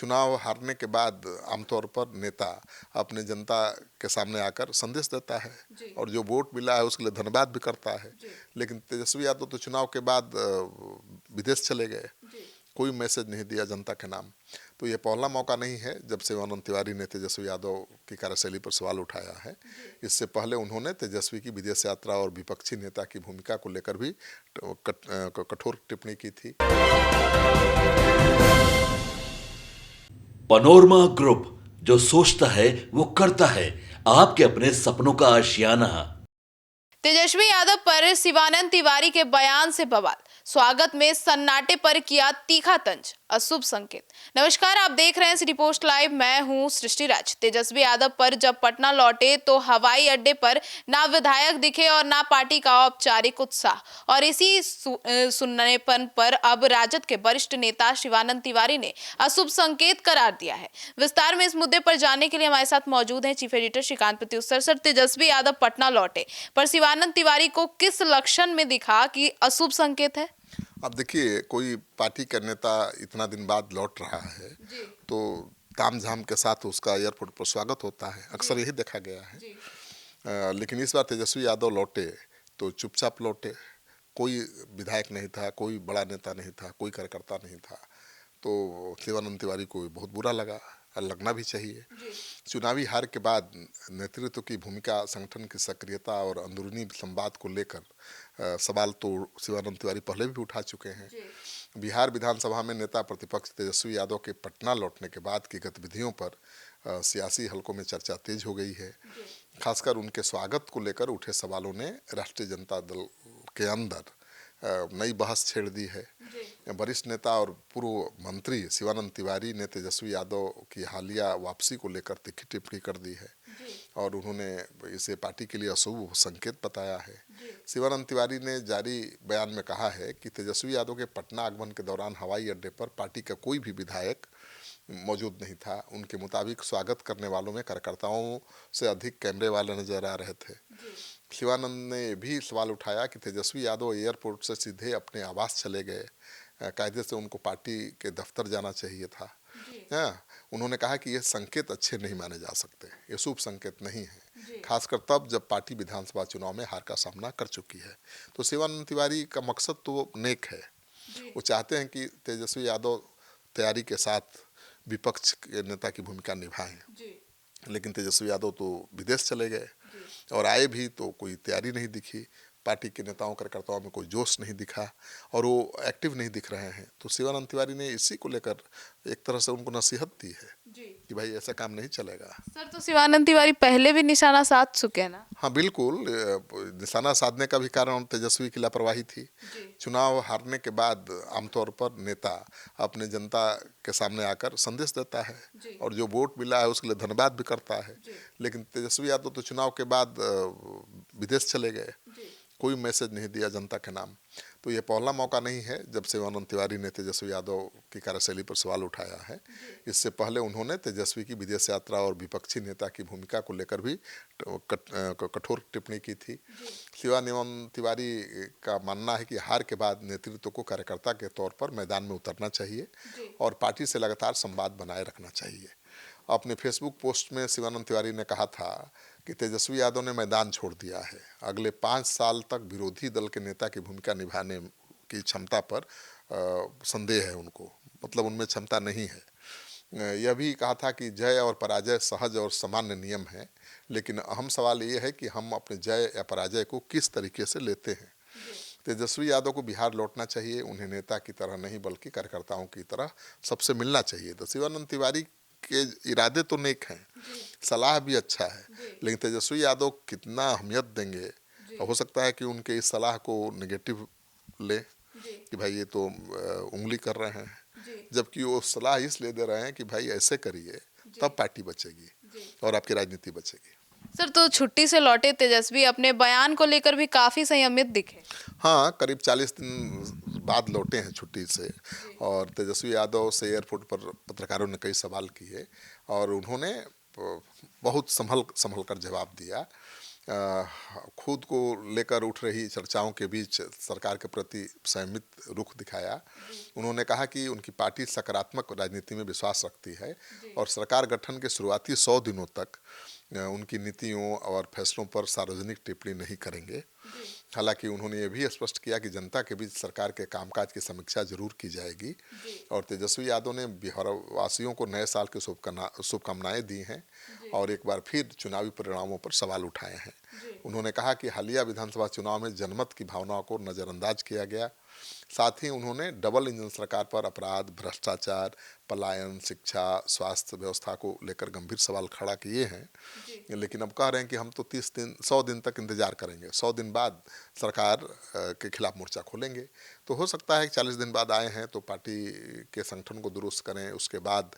चुनाव हारने के बाद आमतौर पर नेता अपने जनता के सामने आकर संदेश देता है और जो वोट मिला है उसके लिए धन्यवाद भी करता है। लेकिन तेजस्वी यादव तो चुनाव के बाद विदेश चले गए, कोई मैसेज नहीं दिया जनता के नाम। तो ये पहला मौका नहीं है जब शिवानंद तिवारी ने तेजस्वी यादव की कार्यशैली पर सवाल उठाया है। इससे पहले उन्होंने तेजस्वी की विदेश यात्रा और विपक्षी नेता की भूमिका को लेकर भी कठोर टिप्पणी की थी। पनोरमा ग्रुप, जो सोचता है वो करता है। आपके अपने सपनों का आशियाना। तेजस्वी यादव पर शिवानंद तिवारी के बयान से बवाल, स्वागत में सन्नाटे पर किया तीखा तंज, अशुभ संकेत। नमस्कार, आप देख रहे हैं सिटी पोस्ट लाइव, मैं हूं सृष्टि राज। तेजस्वी यादव पर जब पटना लौटे तो हवाई अड्डे पर ना विधायक दिखे और ना पार्टी का औपचारिक उत्साह। और इसी सुन्नेपन पर अब राजद के वरिष्ठ नेता शिवानंद तिवारी ने अशुभ संकेत करार दिया है। विस्तार में इस मुद्दे पर जानने के लिए हमारे साथ मौजूद हैं चीफ एडिटर श्रीकांत प्रत्युत्तर। सर, तेजस्वी यादव पटना लौटे पर शिवानंद तिवारी को किस लक्षण में दिखा कि अशुभ संकेत है? अब देखिए, कोई पार्टी का नेता इतना दिन बाद लौट रहा है तो तामझाम के साथ उसका एयरपोर्ट पर स्वागत होता है, अक्सर यही देखा गया है। लेकिन इस बार तेजस्वी यादव लौटे तो चुपचाप लौटे, कोई विधायक नहीं था, कोई बड़ा नेता नहीं था, कोई कार्यकर्ता नहीं था। तो शिवानंद तिवारी को बहुत बुरा लगा, लगना भी चाहिए। चुनावी हार के बाद नेतृत्व की भूमिका, संगठन की सक्रियता और अंदरूनी संवाद को लेकर सवाल तो शिवानंद तिवारी पहले भी उठा चुके हैं। बिहार विधानसभा में नेता प्रतिपक्ष तेजस्वी यादव के पटना लौटने के बाद की गतिविधियों पर सियासी हलकों में चर्चा तेज हो गई है। खासकर उनके स्वागत को लेकर उठे सवालों ने राष्ट्रीय जनता दल के अंदर नई बहस छेड़ दी है। वरिष्ठ नेता और पूर्व मंत्री शिवानंद तिवारी ने तेजस्वी यादव की हालिया वापसी को लेकर तीखी टिप्पणी कर दी है और उन्होंने इसे पार्टी के लिए अशुभ संकेत बताया है। शिवानंद तिवारी ने जारी बयान में कहा है कि तेजस्वी यादव के पटना आगमन के दौरान हवाई अड्डे पर पार्टी का कोई भी विधायक मौजूद नहीं था। उनके मुताबिक स्वागत करने वालों में कार्यकर्ताओं से अधिक कैमरे वाले नजर आ रहे थे। शिवानंद ने भी सवाल उठाया कि तेजस्वी यादव एयरपोर्ट से सीधे अपने आवास चले गए, कायदे से उनको पार्टी के दफ्तर जाना चाहिए था। उन्होंने कहा कि ये संकेत अच्छे नहीं माने जा सकते, ये शुभ संकेत नहीं है, खासकर तब जब पार्टी विधानसभा चुनाव में हार का सामना कर चुकी है। तो शिवानंद तिवारी का मकसद तो नेक है, वो चाहते हैं कि तेजस्वी यादव तैयारी के साथ विपक्ष के नेता की भूमिका निभाएं। लेकिन तेजस्वी यादव तो विदेश चले गए और आए भी तो कोई तैयारी नहीं दिखी, पार्टी के नेताओं कार्यकर्ताओं में कोई जोश नहीं दिखा और वो एक्टिव नहीं दिख रहे हैं। तो शिवानंद तिवारी ने इसी को लेकर एक तरह से उनको नसीहत दी है कि भाई ऐसा काम नहीं चलेगा। सर, तो शिवानंद तिवारी पहले भी निशाना साध चुके हैं ना? हाँ बिल्कुल, निशाना साधने का भी कारण तेजस्वी की लापरवाही थी। चुनाव हारने के बाद आमतौर पर नेता अपने जनता के सामने आकर संदेश देता है और जो वोट मिला है उसके लिए धन्यवाद भी करता है। लेकिन तेजस्वी यादव तो चुनाव के बाद विदेश चले गए, कोई मैसेज नहीं दिया जनता के नाम। तो ये पहला मौका नहीं है जब शिवानंद तिवारी ने तेजस्वी यादव की कार्यशैली पर सवाल उठाया है। इससे पहले उन्होंने तेजस्वी की विदेश यात्रा और विपक्षी नेता की भूमिका को लेकर भी कठोर टिप्पणी की थी। शिवानंद तिवारी का मानना है कि हार के बाद नेतृत्व को कार्यकर्ता के तौर पर मैदान में उतरना चाहिए और पार्टी से लगातार संवाद बनाए रखना चाहिए। अपने फेसबुक पोस्ट में शिवानंद तिवारी ने कहा था कि तेजस्वी यादव ने मैदान छोड़ दिया है, अगले 5 साल तक विरोधी दल के नेता की भूमिका निभाने की क्षमता पर संदेह है उनको, मतलब उनमें क्षमता नहीं है। यह भी कहा था कि जय और पराजय सहज और सामान्य नियम है, लेकिन अहम सवाल ये है कि हम अपने जय या पराजय को किस तरीके से लेते हैं। तेजस्वी यादव को बिहार लौटना चाहिए, उन्हें नेता की तरह नहीं बल्कि कार्यकर्ताओं की तरह सबसे मिलना चाहिए। तो शिवानंद तिवारी के इरादे तो नेक हैं, सलाह भी अच्छा है, लेकिन तेजस्वी यादव कितना अहमियत देंगे, हो सकता है कि उनके इस सलाह को नेगेटिव ले कि भाई ये तो उंगली कर रहे हैं, जबकि वो सलाह इसलिए दे रहे हैं कि भाई ऐसे करिए तब पार्टी बचेगी और आपकी राजनीति बचेगी। सर, तो छुट्टी से लौटे तेजस्वी अपने बयान को लेकर भी काफी संयमित दिखे। हाँ, करीब 40 दिन बाद लौटे हैं छुट्टी से और तेजस्वी यादव से एयरपोर्ट पर पत्रकारों ने कई सवाल किए और उन्होंने बहुत संभल कर जवाब दिया। खुद को लेकर उठ रही चर्चाओं के बीच सरकार के प्रति संयमित रुख दिखाया। उन्होंने कहा कि उनकी पार्टी सकारात्मक राजनीति में विश्वास रखती है और सरकार गठन के शुरुआती 100 दिनों तक उनकी नीतियों और फैसलों पर सार्वजनिक टिप्पणी नहीं करेंगे। हालांकि उन्होंने ये भी स्पष्ट किया कि जनता के बीच सरकार के कामकाज की समीक्षा जरूर की जाएगी और तेजस्वी यादव ने बिहार वासियों को नए साल की शुभकामनाएं दी हैं और एक बार फिर चुनावी परिणामों पर सवाल उठाए हैं। उन्होंने कहा कि हालिया विधानसभा चुनाव में जनमत की भावनाओं को नज़रअंदाज किया गया। साथ ही उन्होंने डबल इंजन सरकार पर अपराध, भ्रष्टाचार, पलायन, शिक्षा, स्वास्थ्य व्यवस्था को लेकर गंभीर सवाल खड़ा किए हैं। लेकिन अब कह रहे हैं कि हम तो 100 दिन तक इंतजार करेंगे, 100 दिन बाद सरकार के खिलाफ मोर्चा खोलेंगे। तो हो सकता है कि 40 दिन बाद आए हैं तो पार्टी के संगठन को दुरुस्त करें, उसके बाद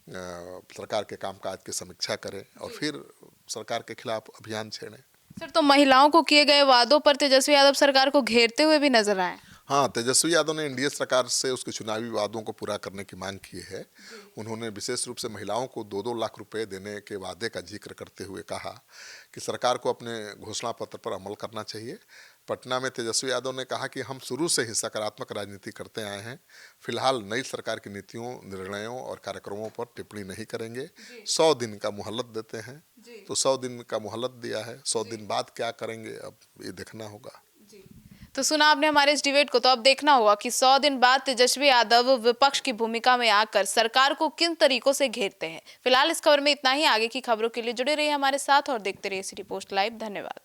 सरकार के कामकाज की समीक्षा करें और फिर सरकार के खिलाफ अभियान छेड़ें। सर, तो महिलाओं को किए गए वादों पर तेजस्वी यादव सरकार को घेरते हुए भी नजर आए। हाँ, तेजस्वी यादव ने एनडीए सरकार से उसके चुनावी वादों को पूरा करने की मांग की है। उन्होंने विशेष रूप से महिलाओं को 2-2 लाख रुपए देने के वादे का जिक्र करते हुए कहा कि सरकार को अपने घोषणा पत्र पर अमल करना चाहिए। पटना में तेजस्वी यादव ने कहा कि हम शुरू से ही सकारात्मक राजनीति करते आए हैं। फिलहाल नई सरकार की नीतियों, निर्णयों और कार्यक्रमों पर टिप्पणी नहीं करेंगे। 100 दिन का मोहलत देते हैं, तो 100 दिन का मोहलत दिया है। 100 दिन बाद क्या करेंगे अब ये देखना होगा। तो सुना आपने हमारे इस डिबेट को, तो अब देखना होगा कि 100 दिन बाद तेजस्वी यादव विपक्ष की भूमिका में आकर सरकार को किन तरीकों से घेरते हैं। फिलहाल इस खबर में इतना ही। आगे की खबरों के लिए जुड़े रहिए हमारे साथ और देखते रहिए सिटी पोस्ट लाइव। धन्यवाद।